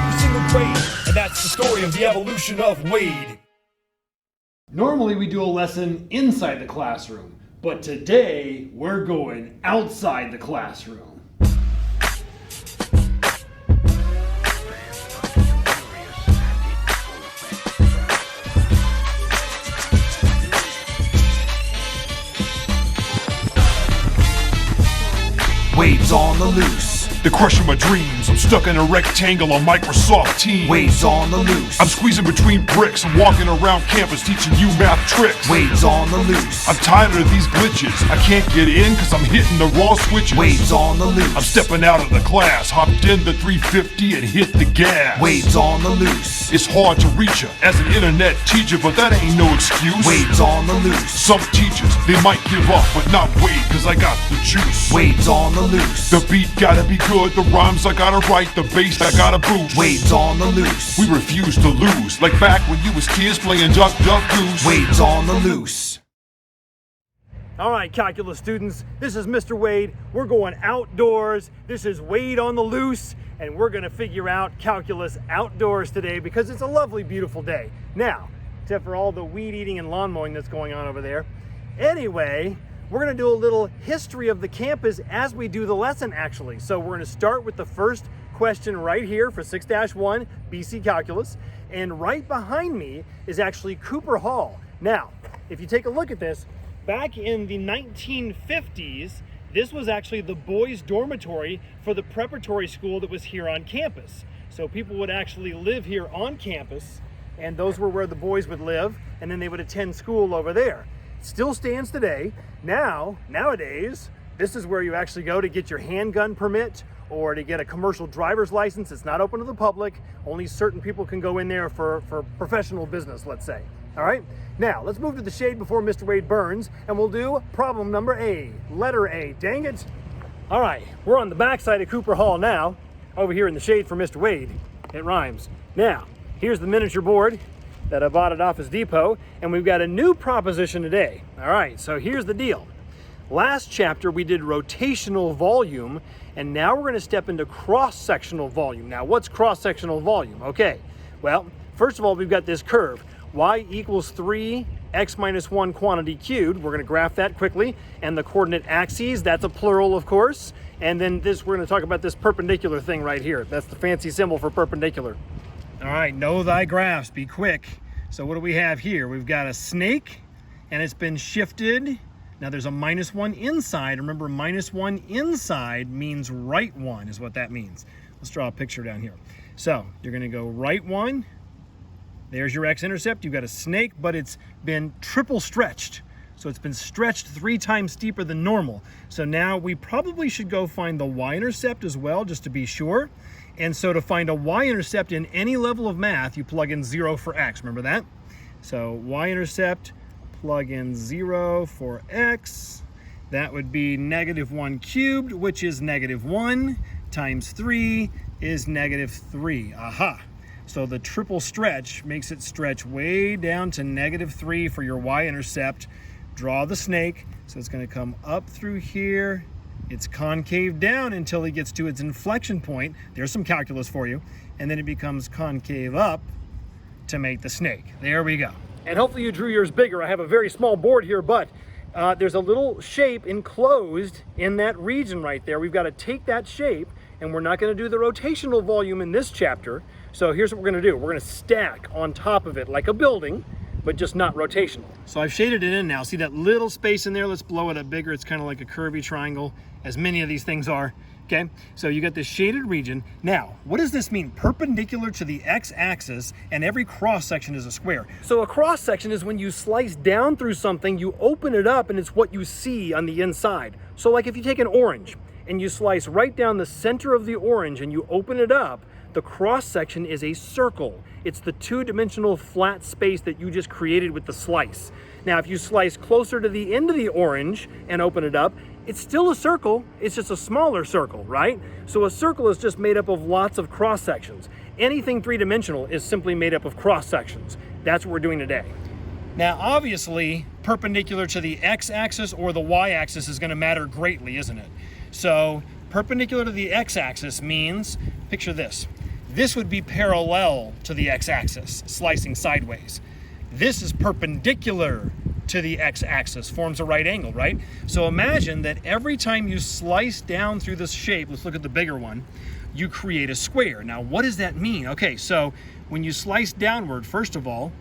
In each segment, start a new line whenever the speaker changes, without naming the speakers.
every single grade. And that's the story of the evolution of Wade.
Normally we do a lesson inside the classroom, but today we're going outside the classroom.
Wade's on the loose.
They're crushing my dreams. I'm stuck in a rectangle on Microsoft Teams.
Wade's on the loose.
I'm squeezing between bricks. I'm walking around campus teaching you math tricks.
Wade's on the loose.
I'm tired of these glitches. I can't get in cause I'm hitting the wrong switches.
Wade's on the loose.
I'm stepping out of the class, hopped in the 350 and hit the gas.
Wade's on the loose.
It's hard to reach ya as an internet teacher, but that ain't no excuse.
Wade's on the loose.
Some teachers, they might give up, but not Wade, cause I got the juice.
Wade's on the loose.
The beat gotta be good, the rhymes I gotta write, the bass I gotta boost.
Wade's on the loose.
We refuse to lose, like back when you was kids playing Duck Duck Goose.
Wade's on the loose.
All right, calculus students, this is Mr. Wade. We're going outdoors. This is Wade on the loose, and we're gonna figure out calculus outdoors today because it's a lovely, beautiful day. Now, except for all the weed eating and lawn mowing that's going on over there. Anyway, we're gonna do a little history of the campus as we do the lesson, actually. So we're gonna start with the first question right here for 6-1 BC Calculus. And right behind me is actually Cooper Hall. Now, if you take a look at this, back in the 1950s, this was actually the boys' dormitory for the preparatory school that was here on campus. So people would actually live here on campus, and those were where the boys would live, and then they would attend school over there. Still stands today. Nowadays, this is where you actually go to get your handgun permit or to get a commercial driver's license. It's not open to the public. Only certain people can go in there for professional business, let's say. All right, now let's move to the shade before Mr. Wade burns, and we'll do problem number A, letter A, dang it. All right, we're on the backside of Cooper Hall now, over here in the shade for Mr. Wade. It rhymes. Now, here's the miniature board that I bought at Office Depot, and we've got a new proposition today. All right, so here's the deal. Last chapter we did rotational volume, and now we're gonna step into cross-sectional volume. Now, what's cross-sectional volume? Okay, well, first of all, we've got this curve. Y equals 3x minus 1 quantity cubed. We're gonna graph that quickly. And the coordinate axes, that's a plural, of course. And then this, we're gonna talk about this perpendicular thing right here. That's the fancy symbol for perpendicular. All right, know thy graphs, be quick. So what do we have here? We've got a snake, and it's been shifted. Now there's a -1 inside. Remember, -1 inside means right 1 is what that means. Let's draw a picture down here. So you're gonna go right 1. There's your x-intercept. You've got a snake, but it's been triple stretched. So it's been stretched 3 times steeper than normal. So now we probably should go find the y-intercept as well, just to be sure. And so to find a y-intercept in any level of math, you plug in 0 for x. Remember that? So y-intercept, plug in 0 for x. That would be -1 cubed, which is -1, times 3 is -3. Aha. So the triple stretch makes it stretch way down to -3 for your y-intercept. Draw the snake. So it's going to come up through here. It's concave down until it gets to its inflection point. There's some calculus for you. And then it becomes concave up to make the snake. There we go. And hopefully you drew yours bigger. I have a very small board here, but there's a little shape enclosed in that region right there. We've got to take that shape, and we're not going to do the rotational volume in this chapter. So here's what we're going to do. We're going to stack on top of it like a building, but just not rotational. So I've shaded it in now. See that little space in there? Let's blow it up bigger. It's kind of like a curvy triangle, as many of these things are. Okay, so you got this shaded region. Now, what does this mean? Perpendicular to the x-axis, and every cross-section is a square. So a cross-section is when you slice down through something, you open it up, and it's what you see on the inside. So like if you take an orange, and you slice right down the center of the orange, and you open it up, the cross-section is a circle. It's the 2-dimensional flat space that you just created with the slice. Now, if you slice closer to the end of the orange and open it up, it's still a circle, it's just a smaller circle, right? So a circle is just made up of lots of cross-sections. Anything 3-dimensional is simply made up of cross-sections. That's what we're doing today. Now, obviously, perpendicular to the x-axis or the y-axis is going to matter greatly, isn't it? So perpendicular to the x-axis means, picture this. This would be parallel to the x-axis, slicing sideways. This is perpendicular to the x-axis, forms a right angle, right? So imagine that every time you slice down through this shape, let's look at the bigger one, you create a square. Now, what does that mean? Okay, so when you slice downward, first of all,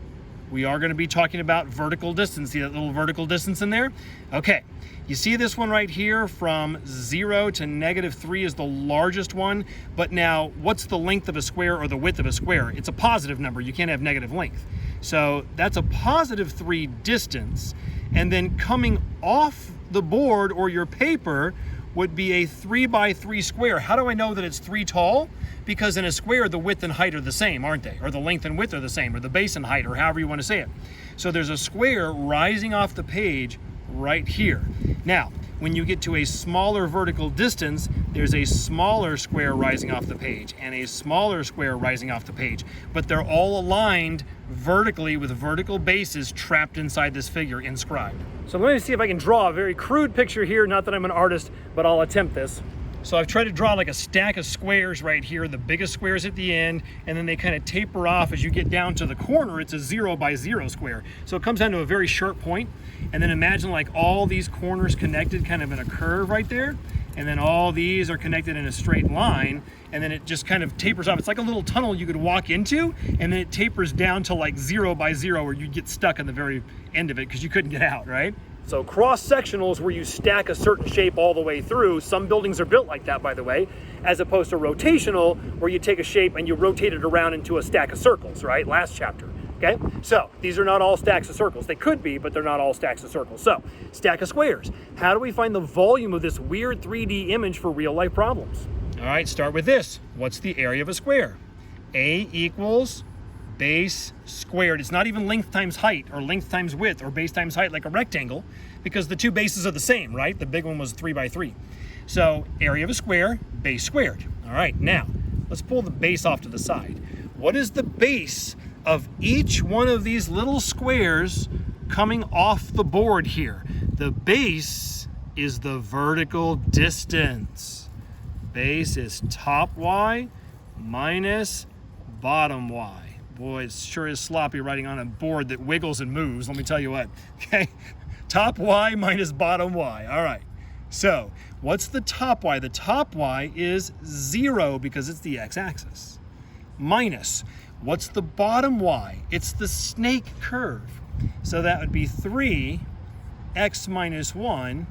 we are going to be talking about vertical distance. See that little vertical distance in there? Okay, you see this one right here from 0 to -3 is the largest one, but now what's the length of a square or the width of a square? It's a positive number, you can't have negative length. So that's a +3 distance, and then coming off the board or your paper would be a 3x3 square. How do I know that it's 3 tall? Because in a square, the width and height are the same, aren't they? Or the length and width are the same, or the base and height, or however you want to say it. So there's a square rising off the page right here. Now, when you get to a smaller vertical distance, there's a smaller square rising off the page and a smaller square rising off the page, but they're all aligned vertically with vertical bases trapped inside this figure inscribed. So let me see if I can draw a very crude picture here. Not that I'm an artist, but I'll attempt this. So I've tried to draw like a stack of squares right here, the biggest squares at the end, and then they kind of taper off as you get down to the corner. It's a 0x0 square. So it comes down to a very sharp point, and then imagine like all these corners connected kind of in a curve right there, and then all these are connected in a straight line, and then it just kind of tapers off. It's like a little tunnel you could walk into, and then it tapers down to like 0x0 where you get stuck in the very end of it because you couldn't get out, right? So cross-sectional is where you stack a certain shape all the way through. Some buildings are built like that, by the way, as opposed to rotational, where you take a shape and you rotate it around into a stack of circles, right? Last chapter, okay? So these are not all stacks of circles. They could be, but they're not all stacks of circles. So stack of squares. How do we find the volume of this weird 3D image for real-life problems? All right, start with this. What's the area of a square? A equals base squared. It's not even length times height or length times width or base times height like a rectangle, because the two bases are the same, right? The big one was 3x3. So area of a square, base squared. All right, now let's pull the base off to the side. What is the base of each one of these little squares coming off the board here? The base is the vertical distance. Base is top y minus bottom y. Boy, it sure is sloppy writing on a board that wiggles and moves, let me tell you what. Okay, top y minus bottom y. All right, so what's the top y? The top y is 0 because it's the x-axis. Minus, what's the bottom y? It's the snake curve. So that would be 3x minus 1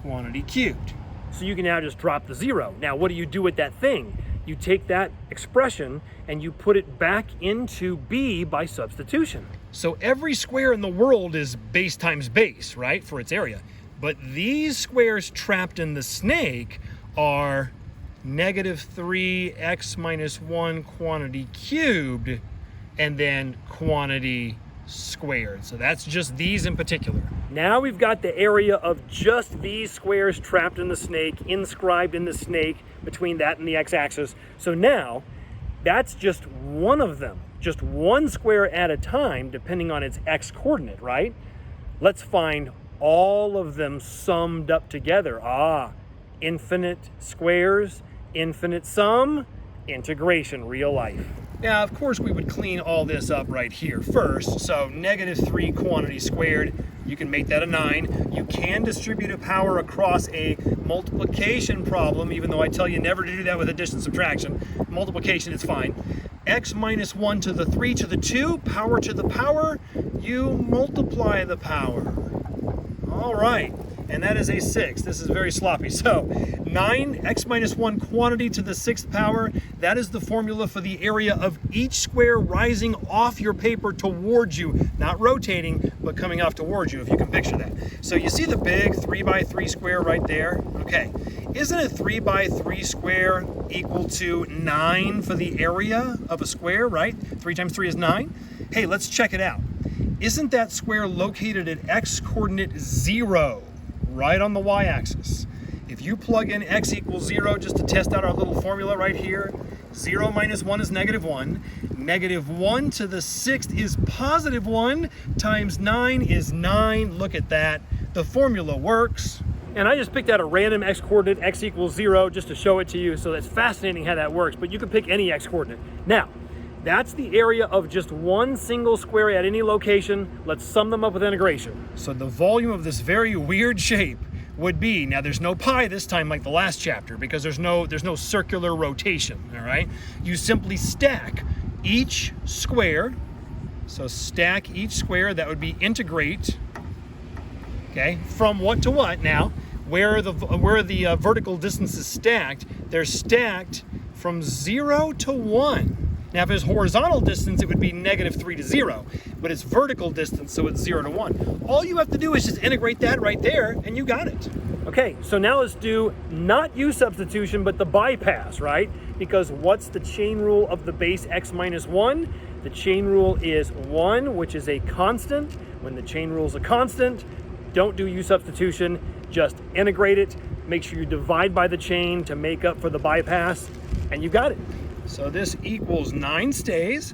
quantity cubed. So you can now just drop the 0. Now, what do you do with that thing? You take that expression and you put it back into B by substitution. So every square in the world is base times base, right, for its area. But these squares trapped in the snake are -3x minus 1 quantity cubed and then quantity squared. So that's just these in particular. Now we've got the area of just these squares trapped in the snake, inscribed in the snake between that and the x-axis. So now that's just one of them, just one square at a time, depending on its x-coordinate, right? Let's find all of them summed up together. Infinite squares, infinite sum, integration, real life. Now, of course, we would clean all this up right here first. So -3 quantity squared, you can make that a 9. You can distribute a power across a multiplication problem, even though I tell you never to do that with addition and subtraction. Multiplication is fine. X minus 1 to the 3 to the 2, power to the power, you multiply the power. All right, and that is a 6. This is very sloppy. So 9x minus 1 quantity to the 6th power, that is the formula for the area of each square rising off your paper towards you, not rotating, but coming off towards you, if you can picture that. So you see the big 3x3 square right there? Okay, isn't a 3x3 square equal to 9 for the area of a square, right? 3 times 3 is 9. Hey, let's check it out. Isn't that square located at x coordinate 0, right on the y-axis? If you plug in x equals 0 just to test out our little formula right here, 0 minus 1 is -1. -1 to the 6th is +1 times 9 is 9. Look at that. The formula works. And I just picked out a random x-coordinate, x equals 0, just to show it to you. So that's fascinating how that works, but you can pick any x-coordinate. Now, that's the area of just one single square at any location. Let's sum them up with integration. So the volume of this very weird shape would be, now there's no pi this time like the last chapter because there's no circular rotation, all right? You simply stack each square. So stack each square, that would be integrate, okay, from what to what now? Where the vertical distance is stacked, they're stacked from 0 to 1. Now, if it's horizontal distance, it would be -3 to 0, but it's vertical distance, so it's 0 to 1. All you have to do is just integrate that right there, and you got it. Okay, so now let's do not u substitution, but the bypass, right? Because what's the chain rule of the base x minus 1? The chain rule is 1, which is a constant. When the chain rule is a constant, don't do u substitution, just integrate it. Make sure you divide by the chain to make up for the bypass, and you got it. So this equals 9 stays,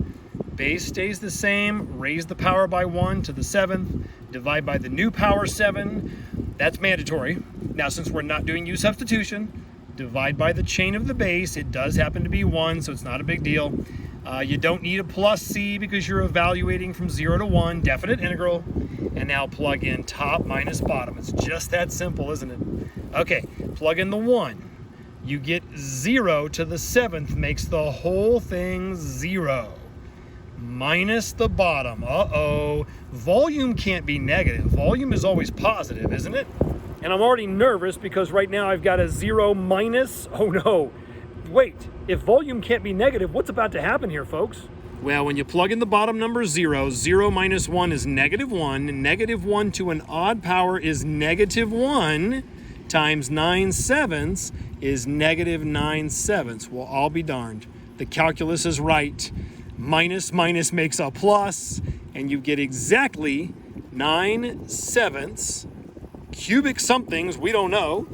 base stays the same, raise the power by 1 to the 7th, divide by the new power 7, that's mandatory. Now since we're not doing u substitution, divide by the chain of the base, it does happen to be 1, so it's not a big deal. You don't need a plus c because you're evaluating from 0 to 1, definite integral, and now plug in top minus bottom. It's just that simple, isn't it? Okay, plug in the 1. You get 0 to the 7th makes the whole thing 0. Minus the bottom. Uh-oh. Volume can't be negative. Volume is always positive, isn't it? And I'm already nervous because right now I've got a 0 minus. Oh no. Wait, if volume can't be negative, what's about to happen here, folks? Well, when you plug in the bottom number 0, 0 minus 1 is -1. -1 to an odd power is -1 times 9/7 is -9/7. Well, I'll be darned. The calculus is right. Minus minus makes a plus, and you get exactly 9/7 cubic somethings we don't know.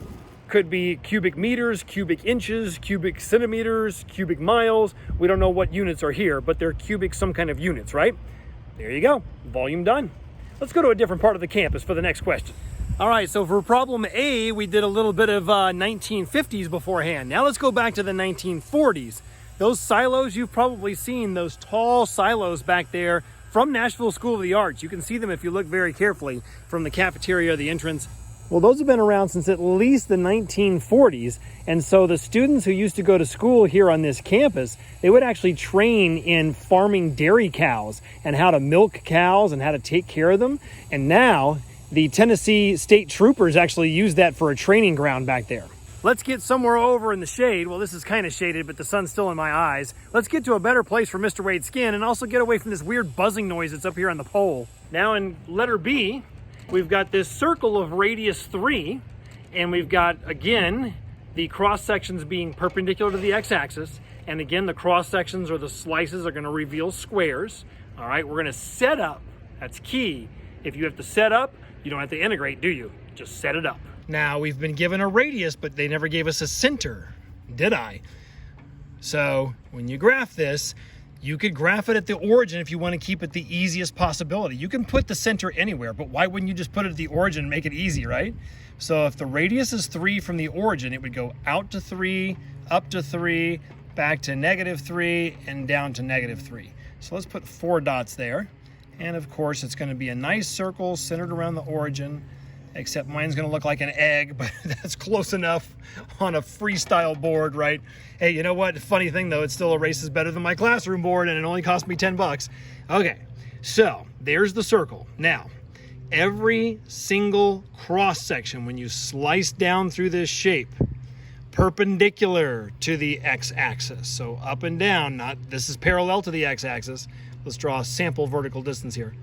Could be cubic meters, cubic inches, cubic centimeters, cubic miles. We don't know what units are here, but they're cubic some kind of units, right? There you go. Volume done. Let's go to a different part of the campus for the next question. All right, so for problem A, we did a little bit of 1950s beforehand. Now let's go back to the 1940s. Those silos, you've probably seen those tall silos back there from Nashville School of the Arts. You can see them if you look very carefully from the cafeteria or the entrance. Well, those have been around since at least the 1940s. And so the students who used to go to school here on this campus, they would actually train in farming dairy cows and how to milk cows and how to take care of them. And now the Tennessee State Troopers actually use that for a training ground back there. Let's get somewhere over in the shade. Well, this is kind of shaded, but the sun's still in my eyes. Let's get to a better place for Mr. Wade's skin and also get away from this weird buzzing noise that's up here on the pole. Now in letter B, we've got this circle of radius 3, and we've got, again, the cross sections being perpendicular to the x-axis. And again, the cross sections or the slices are going to reveal squares. All right, we're going to set up. That's key. If you have to set up, you don't have to integrate, do you? Just set it up. Now, we've been given a radius, but they never gave us a center, did I? So when you graph this, you could graph it at the origin if you want to keep it the easiest possibility. You can put the center anywhere, but why wouldn't you just put it at the origin and make it easy, right? So if the radius is 3 from the origin, it would go out to 3, up to 3, back to -3, and down to -3. So let's put 4 dots there. And of course, it's going to be a nice circle centered around the origin, except mine's going to look like an egg, but that's close enough on a freestyle board, right? Hey, you know what? Funny thing, though, it still erases better than my classroom board, and it only cost me 10 bucks. Okay, so there's the circle. Now, every single cross-section, when you slice down through this shape, perpendicular to the x-axis, so up and down, this is parallel to the x-axis. Let's draw a sample vertical distance here.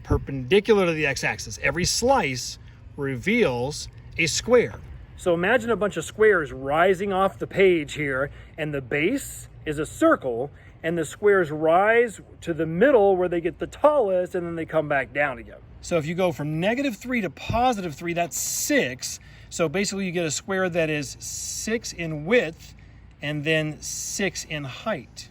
Perpendicular to the x-axis. Every slice reveals a square. So imagine a bunch of squares rising off the page here, and the base is a circle, and the squares rise to the middle where they get the tallest, and then they come back down again. So if you go from -3 to +3, that's 6. So basically you get a square that is 6 in width and then 6 in height.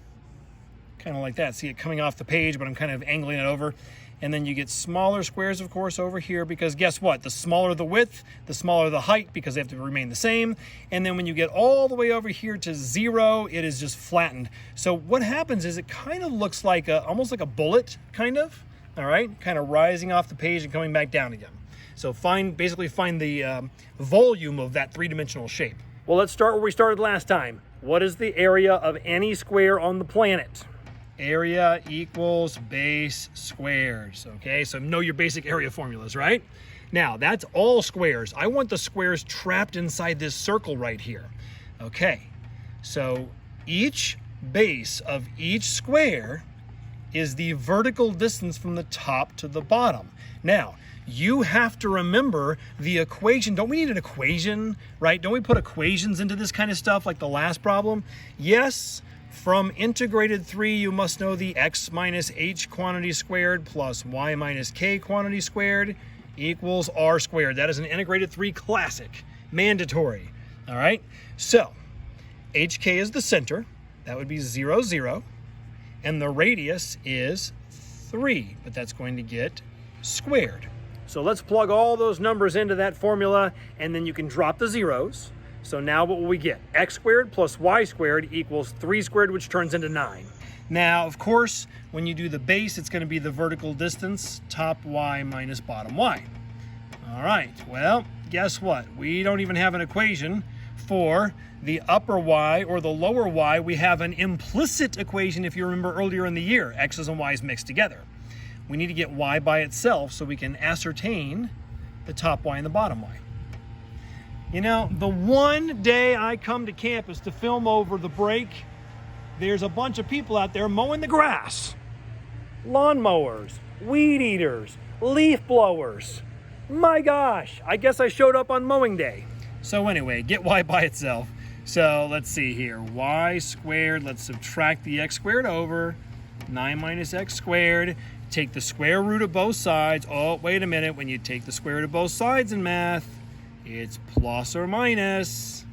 Kind of like that. See it coming off the page, but I'm kind of angling it over. And then you get smaller squares, of course, over here, because guess what? The smaller the width, the smaller the height, because they have to remain the same. And then when you get all the way over here to 0, it is just flattened. So what happens is it kind of looks like almost like a bullet, kind of, all right? Kind of rising off the page and coming back down again. So basically find the volume of that three-dimensional shape. Well, let's start where we started last time. What is the area of any square on the planet? Area equals base squares, okay? So know your basic area formulas, right? Now, that's all squares. I want the squares trapped inside this circle right here, okay? So each base of each square is the vertical distance from the top to the bottom. Now, you have to remember the equation. Don't we need an equation, right? Don't we put equations into this kind of stuff like the last problem? Yes. From integrated 3, you must know the x minus h quantity squared plus y minus k quantity squared equals r squared. That is an integrated 3 classic, mandatory. All right, so hk is the center. That would be 0, 0. And the radius is 3, but that's going to get squared. So let's plug all those numbers into that formula, and then you can drop the zeros. So now what will we get? X squared plus y squared equals 3 squared, which turns into 9. Now, of course, when you do the base, it's going to be the vertical distance, top y minus bottom y. All right, well, guess what? We don't even have an equation for the upper y or the lower y. We have an implicit equation, if you remember earlier in the year, x's and y's mixed together. We need to get y by itself so we can ascertain the top y and the bottom y. You know, the one day I come to campus to film over the break, there's a bunch of people out there mowing the grass. Lawnmowers, weed eaters, leaf blowers. My gosh, I guess I showed up on mowing day. So anyway, get y by itself. So let's see here, y squared, let's subtract the x squared over, 9 minus x squared. Take the square root of both sides. Oh, wait a minute, when you take the square root of both sides in math, it's plus or minus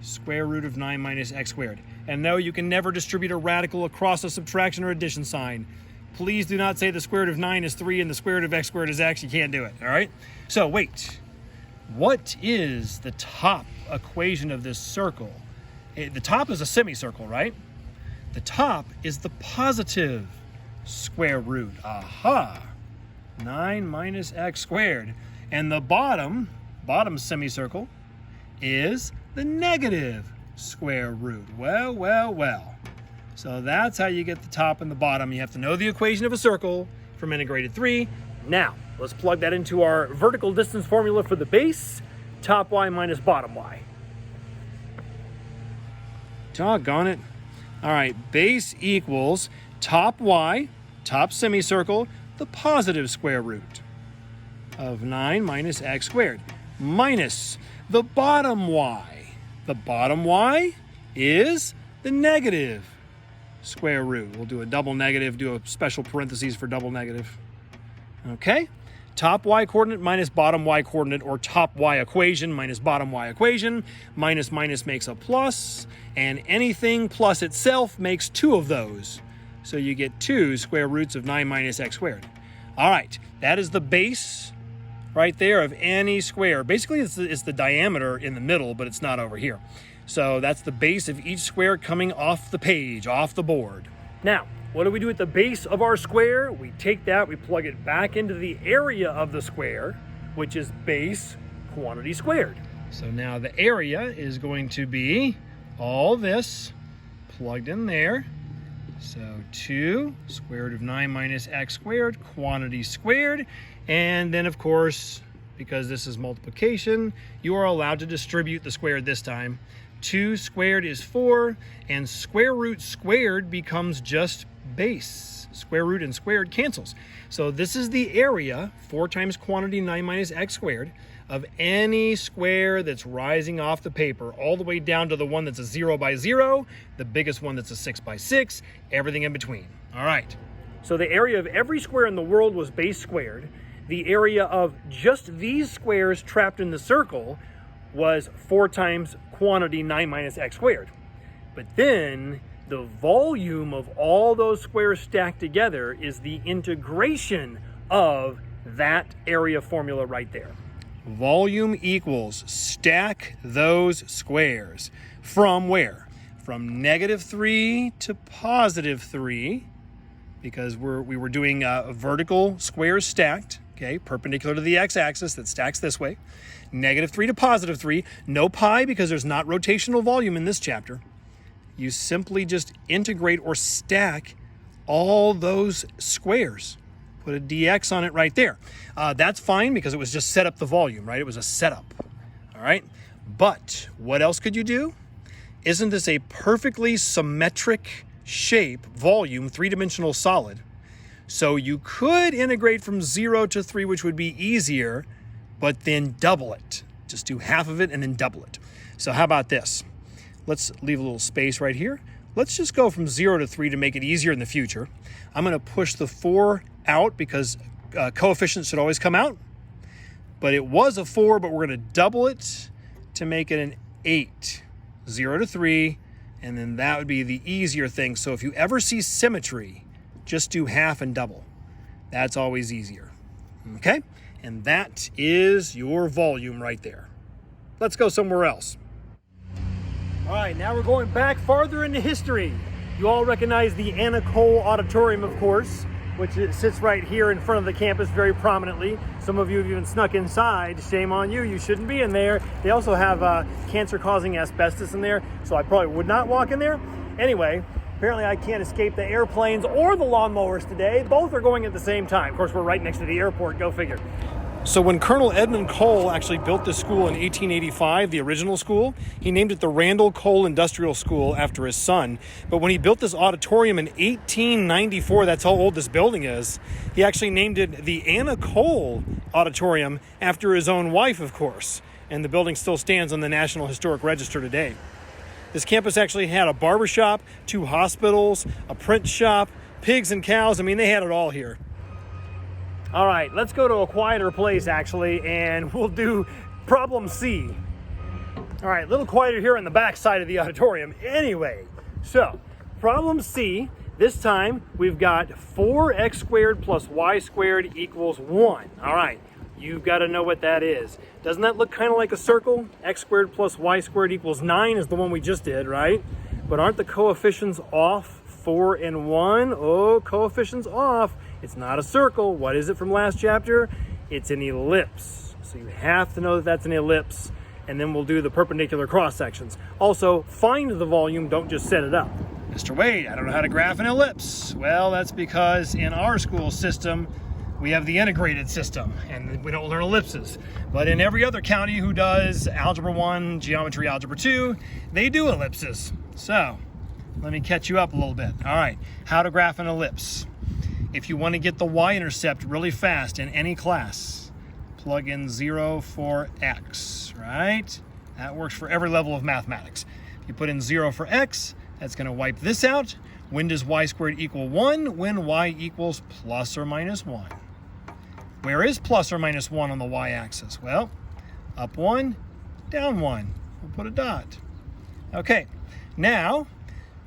square root of 9 minus x squared. And no, you can never distribute a radical across a subtraction or addition sign. Please do not say the square root of 9 is 3 and the square root of x squared is x. You can't do it, all right? So wait, what is the top equation of this circle? The top is a semicircle, right? The top is the positive square root. Aha! 9 minus x squared. And the bottom semicircle is the negative square root. Well, well, well. So that's how you get the top and the bottom. You have to know the equation of a circle from integrated 3. Now, let's plug that into our vertical distance formula for the base, top y minus bottom y. Doggone it. All right, base equals top y, top semicircle, the positive square root of 9 minus x squared, minus the bottom y. The bottom y is the negative square root. We'll do a double negative, do a special parentheses for double negative. Okay, top y coordinate minus bottom y coordinate, or top y equation minus bottom y equation. Minus minus makes a plus, and anything plus itself makes 2 of those. So you get 2 square roots of 9 minus x squared. All right, that is the base right there of any square. Basically, it's the diameter in the middle, but it's not over here. So that's the base of each square coming off the page, off the board. Now, what do we do at the base of our square? We take that, we plug it back into the area of the square, which is base quantity squared. So now the area is going to be all this plugged in there. So 2 square root of 9 minus x squared, quantity squared. And then, of course, because this is multiplication, you are allowed to distribute the squared this time. 2 squared is 4, and square root squared becomes just base. Square root and squared cancels. So this is the area, 4 times quantity 9 minus x squared, of any square that's rising off the paper, all the way down to the one that's a 0 by 0, the biggest one that's a 6 by 6, everything in between. All right. So the area of every square in the world was base squared. The area of just these squares trapped in the circle was 4 times quantity 9 minus x squared. But then the volume of all those squares stacked together is the integration of that area formula right there. Volume equals stack those squares. From where? From -3 to +3, because we were doing vertical squares stacked, okay, perpendicular to the x-axis that stacks this way. -3 to +3, no pi because there's not rotational volume in this chapter. You simply just integrate or stack all those squares. Put a dx on it right there. That's fine because it was just set up the volume, right? It was a setup, all right? But what else could you do? Isn't this a perfectly symmetric shape, volume, three-dimensional solid? So you could integrate from 0 to 3, which would be easier, but then double it. Just do half of it and then double it. So how about this? Let's leave a little space right here. Let's just go from 0 to 3 to make it easier in the future. I'm going to push the 4 out because coefficients should always come out. But it was a 4, but we're going to double it to make it an 8. 0 to 3, and then that would be the easier thing. So if you ever see symmetry, just do half and double. That's always easier. Okay? And that is your volume right there. Let's go somewhere else. All right, now we're going back farther into history. You all recognize the Anna Cole Auditorium, of course, which sits right here in front of the campus very prominently. Some of you have even snuck inside. Shame on you, you shouldn't be in there. They also have cancer-causing asbestos in there, so I probably would not walk in there. Anyway, apparently I can't escape the airplanes or the lawnmowers today. Both are going at the same time. Of course, we're right next to the airport, go figure. So when Colonel Edmund Cole actually built this school in 1885, the original school, he named it the Randall Cole Industrial School after his son. But when he built this auditorium in 1894, that's how old this building is, he actually named it the Anna Cole Auditorium after his own wife, of course. And the building still stands on the National Historic Register today. This campus actually had a barbershop, 2 hospitals, a print shop, pigs and cows. I mean, they had it all here. All right, let's go to a quieter place, actually, and we'll do problem C. All right, a little quieter here on the back side of the auditorium. Anyway, so problem C, this time we've got 4x squared plus y squared equals 1. All right, you've got to know what that is. Doesn't that look kind of like a circle? X squared plus y squared equals 9 is the one we just did, right? But aren't the coefficients off? 4 and 1? Oh, coefficients off. It's not a circle. What is it from last chapter? It's an ellipse. So you have to know that that's an ellipse, and then we'll do the perpendicular cross sections. Also, find the volume, don't just set it up. Mr. Wade, I don't know how to graph an ellipse. Well, that's because in our school system, we have the integrated system, and we don't learn ellipses. But in every other county who does Algebra 1, Geometry Algebra 2, they do ellipses. So, let me catch you up a little bit. All right, how to graph an ellipse. If you want to get the y-intercept really fast in any class, plug in 0 for x, right? That works for every level of mathematics. You put in 0 for x, that's going to wipe this out. When does y squared equal 1? When y equals plus or minus 1. Where is plus or minus 1 on the y-axis? Well, up 1, down 1. We'll put a dot. Okay, now,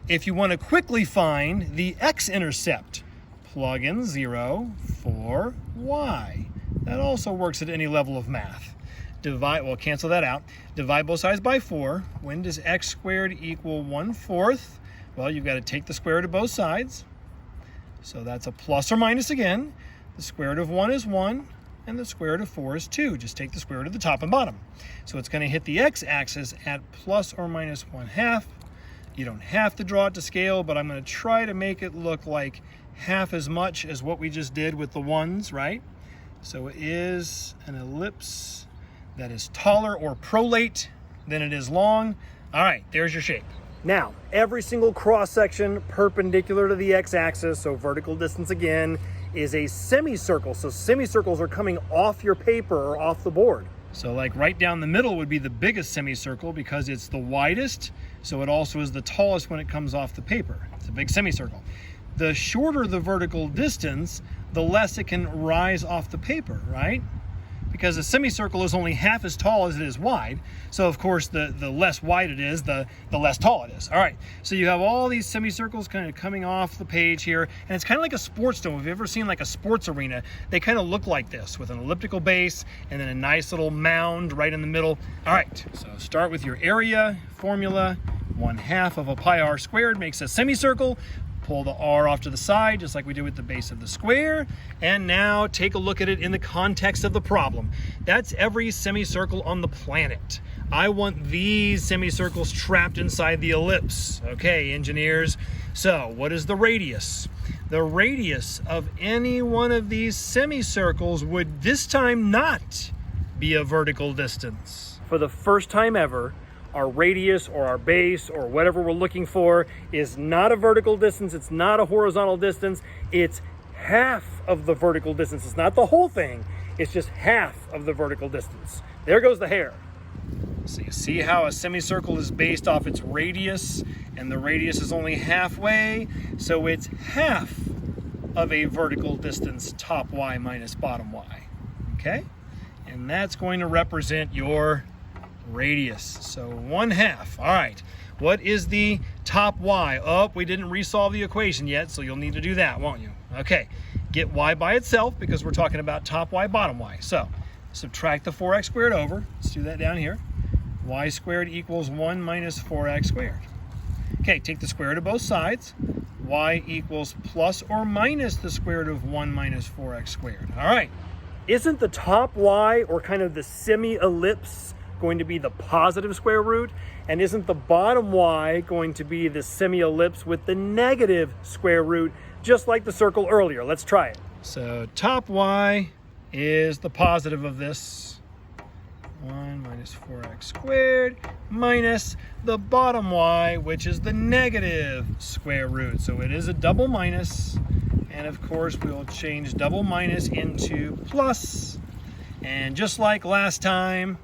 if you want to quickly find the x-intercept, plug in 0 for y. That also works at any level of math. We'll cancel that out. Divide both sides by 4. When does x squared equal 1/4? Well, you've got to take the square root of both sides. So that's a plus or minus again. The square root of 1 is 1, and the square root of 4 is 2. Just take the square root of the top and bottom. So it's going to hit the x-axis at plus or minus 1/2. You don't have to draw it to scale, but I'm going to try to make it look like half as much as what we just did with the ones, right? So it is an ellipse that is taller or prolate than it is long. All right, there's your shape. Now, every single cross-section perpendicular to the x-axis, so vertical distance again, is a semicircle. So semicircles are coming off your paper or off the board. So like right down the middle would be the biggest semicircle because it's the widest, so it also is the tallest when it comes off the paper. It's a big semicircle. The shorter the vertical distance, the less it can rise off the paper, right? because a semicircle is only half as tall as it is wide. So of course, the less wide it is, the less tall it is. All right, so you have all these semicircles kind of coming off the page here, and it's kind of like a sports dome. If you've ever seen like a sports arena, they kind of look like this with an elliptical base and then a nice little mound right in the middle. All right, so start with your area formula. 1/2 of a pi r squared makes a semicircle. Pull the r off to the side, just like we did with the base of the square. And now take a look at it in the context of the problem. That's every semicircle on the planet. I want these semicircles trapped inside the ellipse. Okay, engineers. So what is the radius? The radius of any one of these semicircles would this time not be a vertical distance. For the first time ever, our radius or our base or whatever we're looking for is not a vertical distance. It's not a horizontal distance. It's half of the vertical distance. It's not the whole thing. It's just half of the vertical distance. There goes the hair. So you see how a semicircle is based off its radius, and the radius is only halfway. So it's half of a vertical distance, top y minus bottom y. Okay? And that's going to represent your radius. So 1/2. All right, what is the top y? Oh, we didn't resolve the equation yet, so you'll need to do that, won't you? Okay, get y by itself because we're talking about top y, bottom y. So subtract the 4x squared over. Let's do that down here. Y squared equals 1 minus 4x squared. Okay, take the square root of both sides. Y equals plus or minus the square root of 1 minus 4x squared. All right, isn't the top y, or kind of the semi-ellipse, going to be the positive square root? And isn't the bottom y going to be the semi-ellipse with the negative square root, just like the circle earlier? Let's try it. So top y is the positive of this, 1 minus 4x squared, minus the bottom y, which is the negative square root. So it is a double minus, and of course we'll change double minus into plus. And just like last time,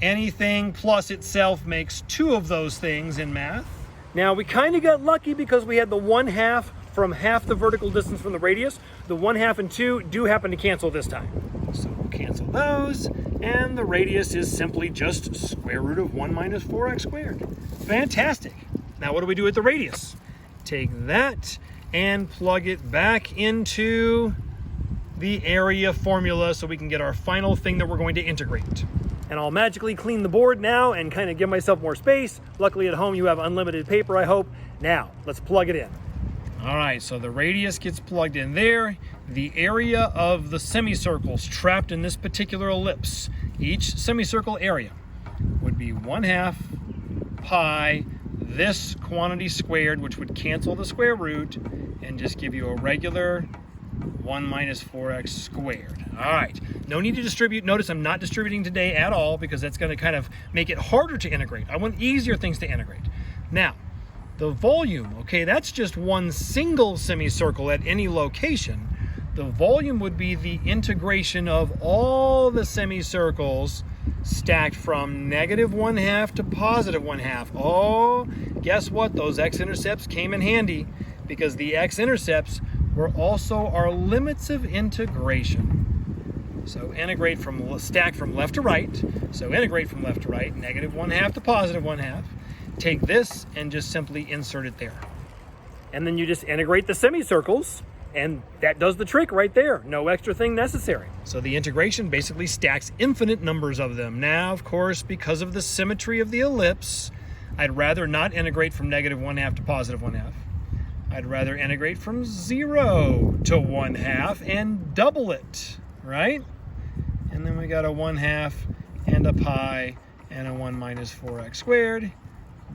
anything plus itself makes two of those things in math. Now we kind of got lucky because we had the 1/2 from half the vertical distance from the radius. The 1/2 and 2 do happen to cancel this time. So we'll cancel those, and the radius is simply just square root of 1 minus 4x squared. Fantastic. Now what do we do with the radius? Take that and plug it back into the area formula so we can get our final thing that we're going to integrate. And I'll magically clean the board now and kind of give myself more space. Luckily at home you have unlimited paper, I hope. Now, let's plug it in. All right, so the radius gets plugged in there. The area of the semicircles trapped in this particular ellipse, each semicircle area would be 1/2 pi this quantity squared, which would cancel the square root and just give you a regular 1 minus 4x squared. All right, no need to distribute. Notice I'm not distributing today at all because that's going to kind of make it harder to integrate. I want easier things to integrate. Now, the volume, okay, that's just one single semicircle at any location. The volume would be the integration of all the semicircles stacked from -1/2 to +1/2. Oh, guess what? Those x-intercepts came in handy because the x-intercepts were also our limits of integration. So integrate from, stack from left to right. So integrate from left to right, -1/2 to +1/2. Take this and just simply insert it there. And then you just integrate the semicircles, and that does the trick right there. No extra thing necessary. So the integration basically stacks infinite numbers of them. Now, of course, because of the symmetry of the ellipse, I'd rather not integrate from -1/2 to +1/2. I'd rather integrate from 0 to 1/2 and double it, right? And then we got a 1/2 and a pi and a 1 minus 4x squared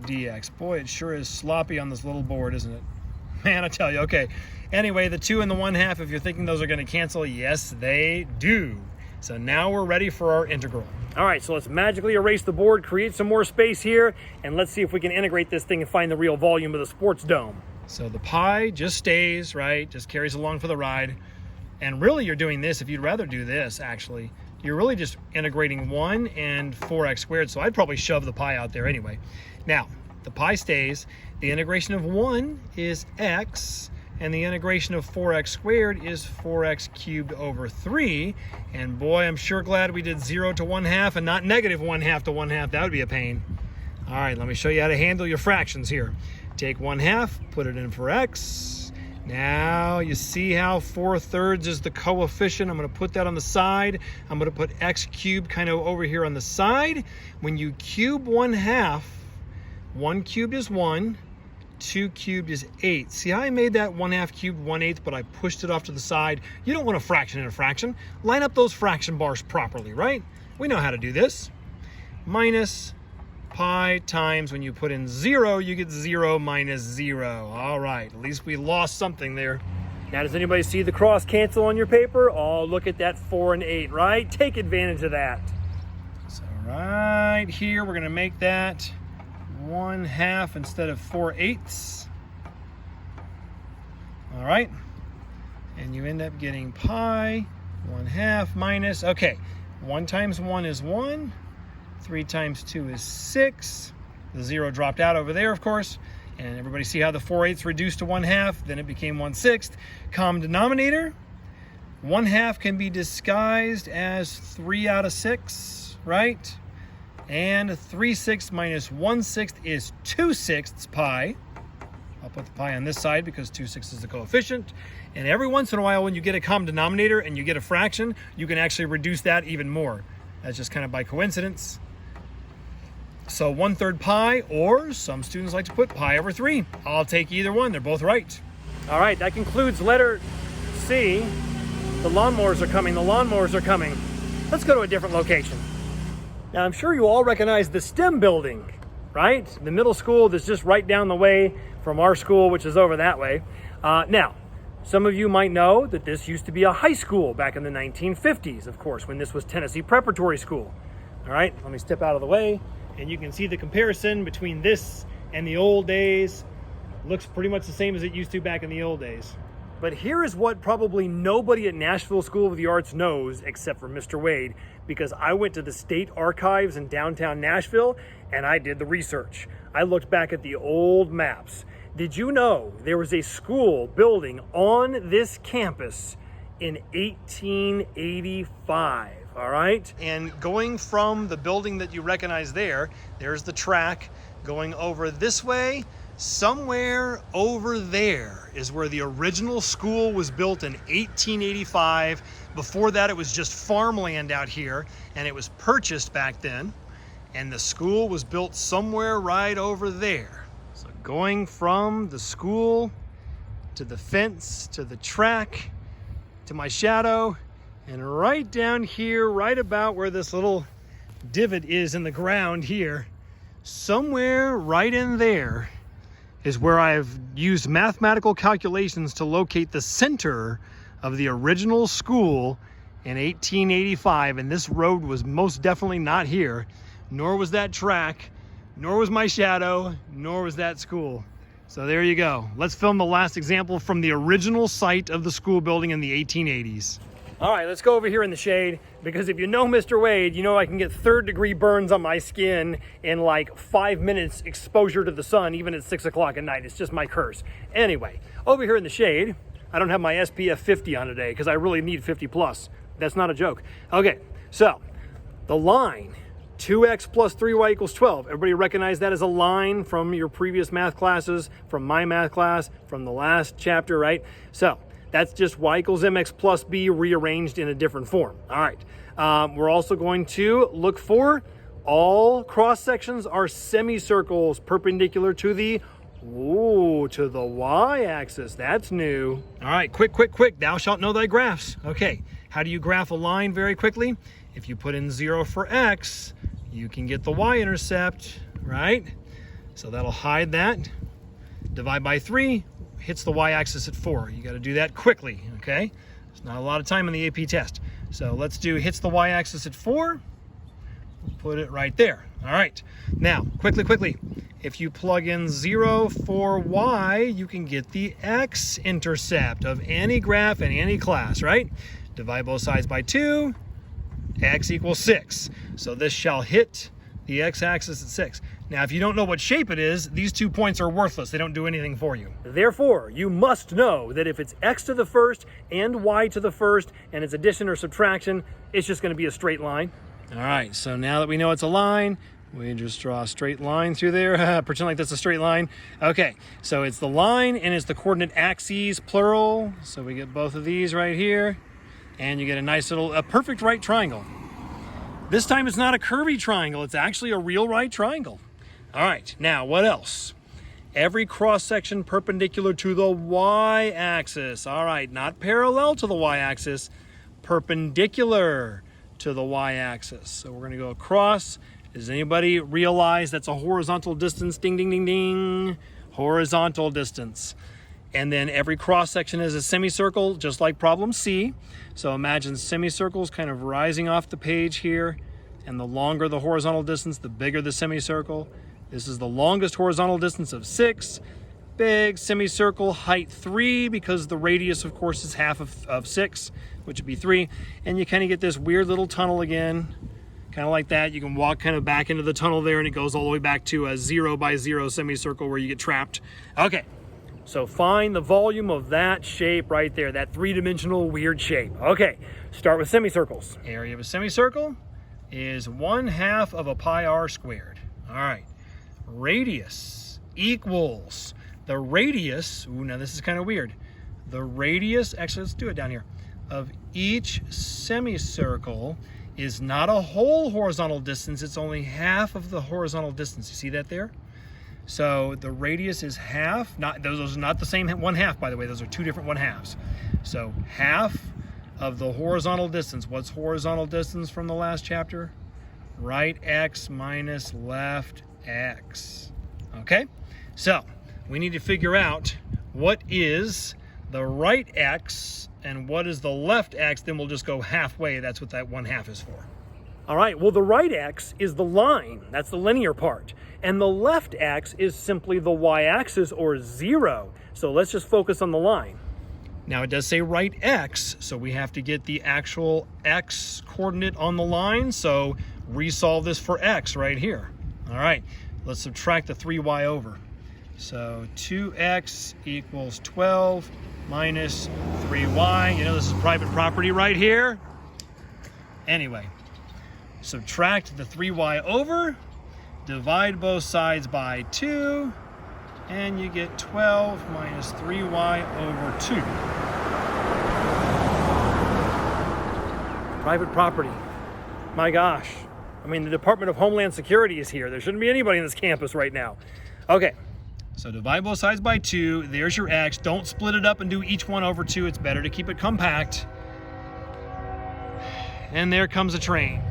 dx. Boy, it sure is sloppy on this little board, isn't it? Man, I tell you. Okay, anyway, the 2 and the 1/2, if you're thinking those are going to cancel, yes, they do. So now we're ready for our integral. All right, so let's magically erase the board, create some more space here, and let's see if we can integrate this thing and find the real volume of the sports dome. So the pi just stays, right? Just carries along for the ride. And really you're doing this, if you'd rather do this, actually, you're really just integrating 1 and 4x squared. So I'd probably shove the pi out there anyway. Now, the pi stays. The integration of 1 is x. and the integration of 4x squared is 4x cubed over 3. And boy, I'm sure glad we did 0 to 1/2 and not negative 1/2 to 1/2. That would be a pain. All right, let me show you how to handle your fractions here. Take 1/2, put it in for x. Now you see how 4/3 is the coefficient. I'm going to put that on the side. I'm going to put x cubed kind of over here on the side. When you cube 1/2, 1 cubed is 1, 2 cubed is 8. See how I made that 1/2 cubed 1/8, but I pushed it off to the side? You don't want a fraction in a fraction. Line up those fraction bars properly, right? We know how to do this. Minus pi times, when you put in 0, you get 0 minus 0. All right, at least we lost something there. Now, does anybody see the cross cancel on your paper? Oh, look at that 4 and 8, right? Take advantage of that. So right here, we're gonna make that 1/2 instead of 4/8. All right, and you end up getting pi 1/2 minus, okay, 1 times 1 is 1, 3 times 2 is 6. The 0 dropped out over there, of course. And everybody see how the 4/8 reduced to 1/2, then it became 1/6. Common denominator, 1/2 can be disguised as 3 out of 6, right? And 3/6 minus 1/6 is 2/6 pi. I'll put the pi on this side because 2/6 is the coefficient. And every once in a while, when you get a common denominator and you get a fraction, you can actually reduce that even more. That's just kind of by coincidence. So 1/3 pi, or some students like to put pi over 3. I'll take either one. They're both right. All right, that concludes letter C. The lawnmowers are coming. The lawnmowers are coming. Let's go to a different location. Now, I'm sure you all recognize the STEM building, right? The middle school that's just right down the way from our school, which is over that way. Now, some of you might know that this used to be a high school back in the 1950s, of course, when this was Tennessee Preparatory School. All right, let me step out of the way, and you can see the comparison between this and the old days. Looks pretty much the same as it used to back in the old days. But here is what probably nobody at Nashville School of the Arts knows except for Mr. Wade, because I went to the state archives in downtown Nashville and I did the research. I looked back at the old maps. Did you know there was a school building on this campus in 1885, all right? And going from the building that you recognize there, there's the track going over this way. Somewhere over there is where the original school was built in 1885. Before that, it was just farmland out here, and it was purchased back then. And the school was built somewhere right over there. So going from the school to the fence, to the track, to my shadow, and right down here, right about where this little divot is in the ground here, somewhere right in there is where I've used mathematical calculations to locate the center of the original school in 1885. And this road was most definitely not here, nor was that track, nor was my shadow, nor was that school. So there you go. Let's film the last example from the original site of the school building in the 1880s. All right, let's go over here in the shade, because if you know Mr. Wade, you know I can get 3rd-degree burns on my skin in like 5 minutes exposure to the sun, even at 6 o'clock at night. It's just my curse. Anyway, over here in the shade, I don't have my SPF 50 on today because I really need 50 plus. That's not a joke. Okay, so the line 2x plus 3y equals 12. Everybody recognize that as a line from your previous math classes, from my math class, from the last chapter, right? So that's just y equals mx plus b rearranged in a different form. All right. We're also going to look for all cross sections are semicircles perpendicular to the y-axis. That's new. All right, quick. Thou shalt know thy graphs. Okay, how do you graph a line very quickly? If you put in 0 for x, you can get the y-intercept, right? So that'll hide that. Divide by 3, hits the y-axis at 4. You got to do that quickly, okay? There's not a lot of time on the AP test. So let's do hits the y-axis at 4. We'll put it right there. All right. Now, quickly. If you plug in 0 for y, you can get the x-intercept of any graph in any class, right? Divide both sides by 2, x equals 6. So this shall hit The x-axis at 6. Now, if you don't know what shape it is, these 2 points are worthless. They don't do anything for you. Therefore, you must know that if it's x to the first and y to the first, and it's addition or subtraction, it's just going to be a straight line. All right, so now that we know it's a line, we just draw a straight line through there. Pretend like that's a straight line. Okay, so it's the line and it's the coordinate axes, plural. So we get both of these right here. And you get a nice little, a perfect right triangle. This time it's not a curvy triangle. It's actually a real right triangle. All right, now what else? Every cross-section perpendicular to the y-axis. All right, not parallel to the y-axis, perpendicular to the y-axis. So we're going to go across. Does anybody realize that's a horizontal distance? Ding, ding, ding, ding. Horizontal distance. And then every cross-section is a semicircle, just like problem C. So imagine semicircles kind of rising off the page here. And the longer the horizontal distance, the bigger the semicircle. This is the longest horizontal distance of 6. Big semicircle, height 3, because the radius, of course, is half of 6, which would be 3. And you kind of get this weird little tunnel again. Kind of like that. You can walk kind of back into the tunnel there, and it goes all the way back to a 0 by 0 semicircle where you get trapped. Okay. So find the volume of that shape right there, that three-dimensional weird shape. Okay, start with semicircles. Area of a semicircle is 1/2 of a pi r squared. All right, radius equals the radius, ooh, now this is kind of weird. The radius, actually let's do it down here, of each semicircle is not a whole horizontal distance, it's only half of the horizontal distance. You see that there? So the radius is half, those are not the same 1/2, by the way, those are 2 different 1/2s. So half of the horizontal distance. What's horizontal distance from the last chapter? Right x minus left x. Okay, so we need to figure out what is the right x and what is the left x, then we'll just go halfway. That's what that 1/2 is for. All right, well, the right x is the line. That's the linear part. And the left x is simply the y-axis, or 0. So let's just focus on the line. Now it does say right x, so we have to get the actual x coordinate on the line. So resolve this for x right here. All right, let's subtract the 3y over. So 2x equals 12 minus 3y. You know this is private property right here. Anyway, subtract the 3y over, divide both sides by 2, and you get 12 minus 3y over 2. Private property. My gosh. I mean, the Department of Homeland Security is here. There shouldn't be anybody in this campus right now. Okay, so divide both sides by 2. There's your x. Don't split it up and do each one over 2. It's better to keep it compact. And there comes a train.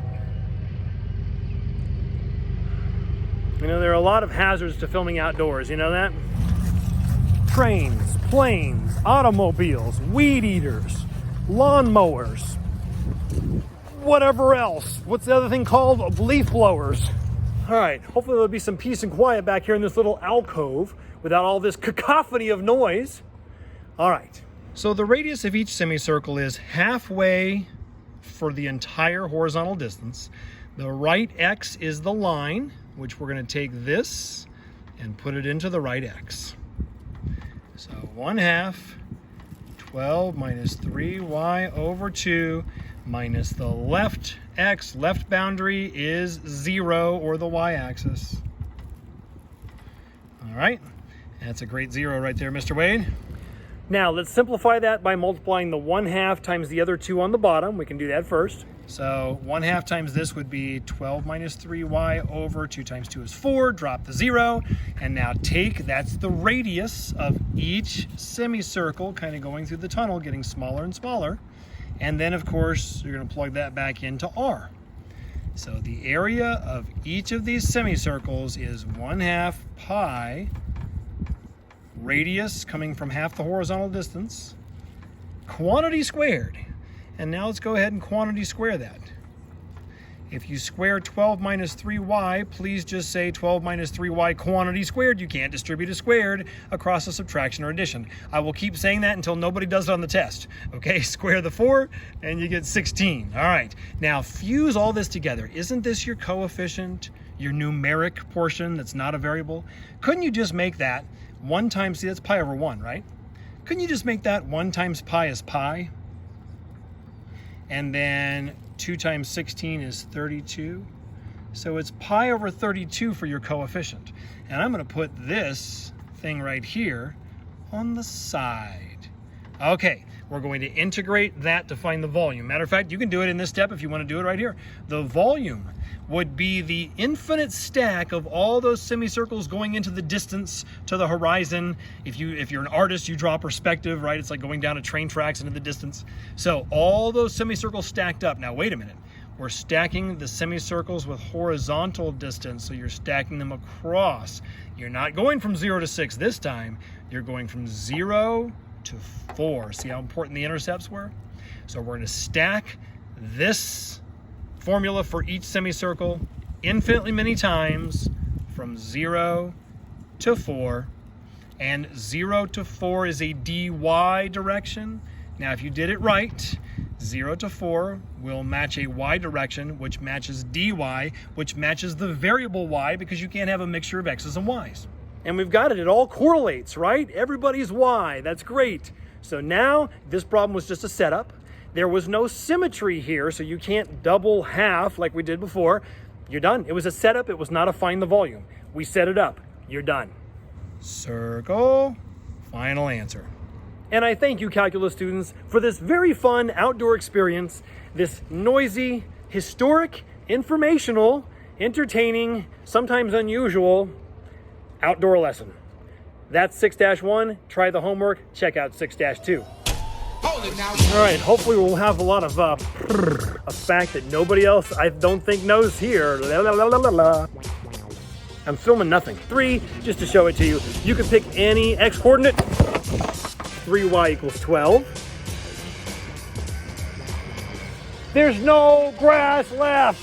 You know, there are a lot of hazards to filming outdoors, you know that? Trains, planes, automobiles, weed eaters, lawnmowers, whatever else. What's the other thing called? Leaf blowers. All right, hopefully there'll be some peace and quiet back here in this little alcove without all this cacophony of noise. All right. So the radius of each semicircle is halfway for the entire horizontal distance. The right x is the line, which we're going to take this and put it into the right x. So 1/2, 12 minus 3y over 2 minus the left x, left boundary is 0, or the y-axis. All right, that's a great 0 right there, Mr. Wade. Now let's simplify that by multiplying the 1/2 times the other 2 on the bottom. We can do that first. So 1/2 times this would be 12 minus 3y over 2 times 2 is 4. Drop the 0. And now that's the radius of each semicircle, kind of going through the tunnel, getting smaller and smaller. And then, of course, you're going to plug that back into r. So the area of each of these semicircles is 1/2 pi, radius coming from half the horizontal distance, quantity squared. And now let's go ahead and quantity square that. If you square 12 minus 3y, please just say 12 minus 3y quantity squared. You can't distribute a squared across a subtraction or addition. I will keep saying that until nobody does it on the test. Okay, square the 4 and you get 16. All right, now fuse all this together. Isn't this your coefficient? your numeric portion that's not a variable, couldn't you just make that 1 times, see that's pi over 1, right? Couldn't you just make that 1 times pi is pi? And then 2 times 16 is 32. So it's pi over 32 for your coefficient. And I'm going to put this thing right here on the side. Okay, we're going to integrate that to find the volume. Matter of fact, you can do it in this step if you want to do it right here. The volume would be the infinite stack of all those semicircles going into the distance to the horizon. If you're an artist, you draw perspective, right? It's like going down a train tracks into the distance. So all those semicircles stacked up. Now wait a minute. We're stacking the semicircles with horizontal distance, so you're stacking them across. You're not going from 0 to 6 this time. You're going from 0 to 4. See how important the intercepts were? So we're going to stack this formula for each semicircle infinitely many times from 0 to 4. And 0 to 4 is a dy direction. Now, if you did it right, 0 to 4 will match a y direction, which matches dy, which matches the variable y, because you can't have a mixture of x's and y's. And we've got it. It all correlates, right? Everybody's y. That's great. So now this problem was just a setup. There was no symmetry here, so you can't double half like we did before. You're done. It was a setup. It was not a find the volume. We set it up. You're done. Circle. Final answer. And I thank you, calculus students, for this very fun outdoor experience, this noisy, historic, informational, entertaining, sometimes unusual outdoor lesson. That's 6-1. Try the homework. Check out 6-2. All right, hopefully we'll have a lot of a fact that nobody else, I don't think, knows here. La, la, la, la, la. I'm filming nothing. 3, just to show it to you. You can pick any x coordinate. 3y equals 12. There's no grass left.